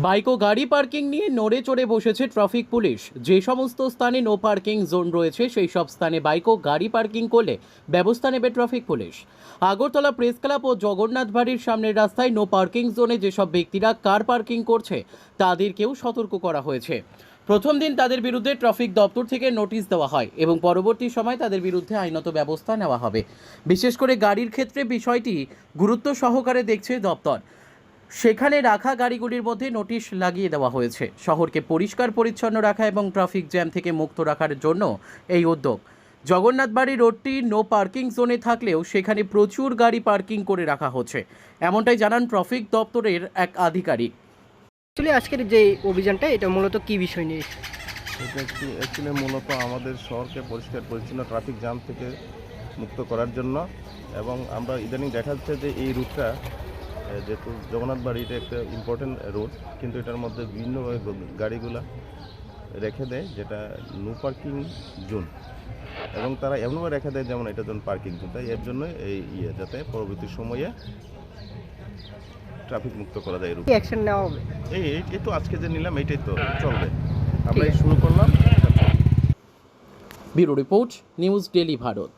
Bike ও গাড়ি parking নিয়ে নড়ে চড়ে বসেছে ট্রাফিক পুলিশ। যে সমস্ত স্থানে নো পার্কিং জোন রয়েছে সেই সব স্থানে বাইক ও গাড়ি পার্কিং করলে ব্যবস্থা নেবে traffic police. Agartala press club ও জগন্নাথ বাড়ির সামনের রাস্তায় নো পার্কিং জোনে যেসব ব্যক্তিরা কার পার্কিং করছে তাদেরকেও সতর্ক করা হয়েছে। প্রথম দিন তাদের বিরুদ্ধে ট্রাফিক দপ্তর থেকে নোটিশ দেওয়া হয় এবং পরবর্তী সময় তাদের বিরুদ্ধে আইনত ব্যবস্থা নেওয়া হবে। বিশেষ করে গাড়ির ক্ষেত্রে বিষয়টি গুরুত্ব সহকারে দেখছে দপ্তর। সেখানে রাখা গাড়িগুলির মধ্যে নোটিশ লাগিয়ে দেওয়া হয়েছে। শহরকে পরিষ্কার পরিচ্ছন্ন রাখা এবং ট্রাফিক জ্যাম থেকে মুক্ত রাখার জন্য এই উদ্যোগ। জগন্নাথ বাড়ি রোডটি নো পার্কিং জোনে থাকলেও সেখানে প্রচুর গাড়ি পার্কিং করে রাখা হচ্ছে, এমনটাই জানান ট্রাফিক দপ্তরের এক আধিকারিক। আজকের যে অভিযানটা এটা মূলত কি বিষয় নিয়ে? এটা অ্যাকচুয়ালি মূলত আমাদের শহরকে পরিষ্কার পরিচ্ছন্ন ট্রাফিক জ্যাম থেকে মুক্ত করার জন্য। এবং আমরা ইদানিং দেখা যাচ্ছে যে এই রুটটা যেহেতু জগন্নাথ বাড়ি এটা একটা ইম্পর্টেন্ট রুট, কিন্তু এটার মধ্যে বিভিন্নভাবে গাড়িগুলা রেখে দেয় যেটা নো পার্কিং জোন, এবং তারা এমনভাবে রেখে দেয় যেমন এটা জন্য পার্কিং জোন। তাই এর জন্য এই যাতে পরবর্তী সময়ে ট্রাফিক মুক্ত করা যায়। কি অ্যাকশন নেওয়া হবে? এই তো আজকে যে নিলাম এইটাই তো চলবে, আমরা শুরু করলাম। Bureau report, news daily Bharat.